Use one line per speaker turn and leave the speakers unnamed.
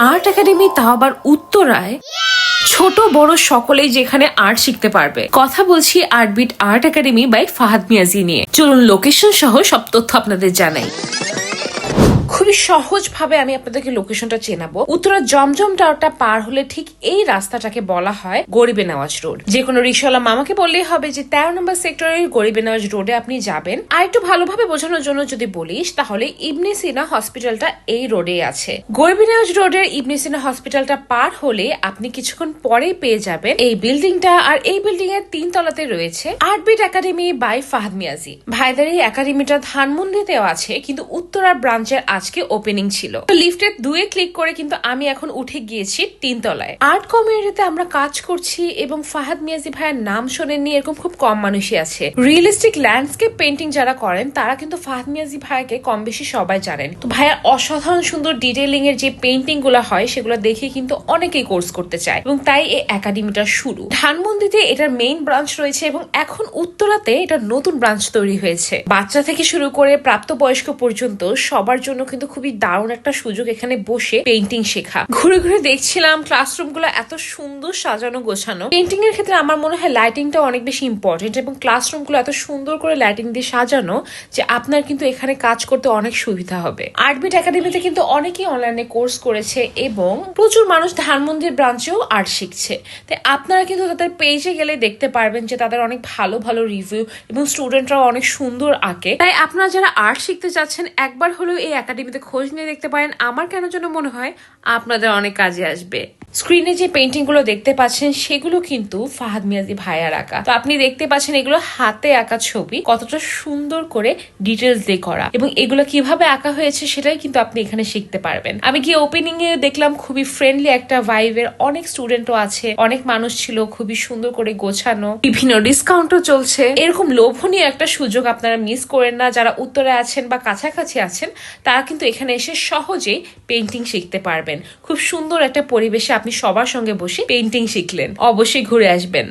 Art academy, তাও আবার উত্তরায়। ছোট বড় সকলেই যেখানে আর্ট শিখতে পারবে। কথা বলছি Artbeat art academy by Fahad Miazi নিয়ে। চলুন লোকেশন সহ সব তথ্য আপনাদের জানাই। খুবই সহজ ভাবে আমি আপনাদেরকে লোকেশনটা চেনাবো। উত্তরা জমজম টাওয়ারটা পার হলে ঠিক এই রাস্তাটাকে বলা হয় গরিবে নওয়াজ রোড। যে কোনো রিক্সাওয়ালা মামাকে বললেই হবে যে 13 নম্বর সেক্টরের গরিবে নওয়াজ রোডে আপনি যাবেন। আর একটু ভালোভাবে বোঝানোর জন্য যদি বলিস, তাহলে ইবনে সিনা হসপিটালটা এই রোডে আছে। গরিবে নওয়াজ রোডের ইবনে সিনা হসপিটালটা পার হলে আপনি কিছুক্ষণ পরেই পেয়ে যাবেন এই বিল্ডিংটা। আর এই বিল্ডিং এর 3 তলাতে রয়েছে আর্টবিট একাডেমি বাই ফাহাদ মিয়াজি। ভাইদের এই একাডেমিটা ধানমন্ডিতেও আছে, কিন্তু উত্তরা ব্রাঞ্চের আজকে ওপেনিং ছিল। লিফটের 2 ক্লিক করে কিন্তু আমি এখন উঠে গিয়েছি 3 তলায়। আর্ট কমিউনিটিতে আমরা কাজ করছি এবং ফাহাদ মিয়াজি ভাইয়ের নাম শোনেননি এরকম খুব কম মানুষই আছে। রিয়েলিস্টিক ল্যান্ডস্কেপ পেন্টিং যারা করেন তারা কিন্তু ফাহাদ মিয়াজি ভাইকে কম বেশি সবাই জানেন। তো ভাইয়ার অসাধারণ সুন্দর ডিটেইলিং এর যে পেন্টিং গুলো হয় সেগুলো দেখে কিন্তু অনেকেই কোর্স করতে চায়, এবং তাই এই একাডেমিটা শুরু। ধানমন্ডিতে এটার মেইন ব্রাঞ্চ রয়েছে এবং এখন উত্তরাতে এটা নতুন ব্রাঞ্চ তৈরি হয়েছে। বাচ্চা থেকে শুরু করে প্রাপ্তবয়স্ক পর্যন্ত সবার জন্য কিন্তু খুবই দারুণ একটা সুযোগ এখানে বসে পেইন্টিং শেখা। ঘুরে ঘুরে দেখছিলাম ক্লাসরুম গুলো এত সুন্দর সাজানো গোছানো। পেইন্টিং এর ক্ষেত্রে আমার মনে হয় লাইটিংটা অনেক বেশি ইম্পর্টেন্ট, এবং ক্লাসরুম গুলো এত সুন্দর করে লাইটিং দিয়ে সাজানো যে আপনার কিন্তু এখানে কাজ করতে অনেক সুবিধা হবে। আর্টবিট একাডেমিতে কিন্তু অনেকেই অনলাইনে কোর্স করেছে এবং প্রচুর মানুষ ধানমন্ডির ব্রাঞ্চেও আর্ট শিখছে। তাই আপনারা কিন্তু তাদের পেজে গেলে দেখতে পারবেন যে তাদের অনেক ভালো ভালো রিভিউ এবং স্টুডেন্টরাও অনেক সুন্দর আঁকে। তাই আপনারা যারা আর্ট শিখতে চাচ্ছেন একবার হলেও এই একাডেমিতে খোঁজ নিয়ে দেখতে পারেন। আমার কেন যেন মনে হয় আপনাদের অনেক কাজে আসবে। স্ক্রিনে যে পেইন্টিং গুলো দেখতে পাচ্ছেন সেগুলো কিন্তু ফাহাদ মিয়াজি ভাইয়ার আঁকা। তো আপনি দেখতে পাচ্ছেন এগুলো হাতে আঁকা ছবি, কতটা সুন্দর করে ডিটেলস দিয়ে করা, এবং এগুলো কিভাবে আঁকা হয়েছে সেটাই কিন্তু আপনি এখানে শিখতে পারবেন। আমি গিয়ে ওপেনিং এ দেখলাম খুবই ফ্রেন্ডলি একটা ভাইবের, অনেক স্টুডেন্টও আছে, অনেক মানুষ ছিল, খুবই সুন্দর করে গোছানো, বিভিন্ন ডিসকাউন্টও চলছে। এরকম লোভনীয় একটা সুযোগ আপনারা মিস করেন না। যারা উত্তরে আছেন বা কাছাকাছি আছেন তারা কিন্তু এখানে এসে সহজেই পেইন্টিং শিখতে পারবেন। খুব সুন্দর একটা পরিবেশে আপনি সবার সঙ্গে বসে পেইন্টিং শিখলেন। অবশ্যই ঘুরে আসবেন।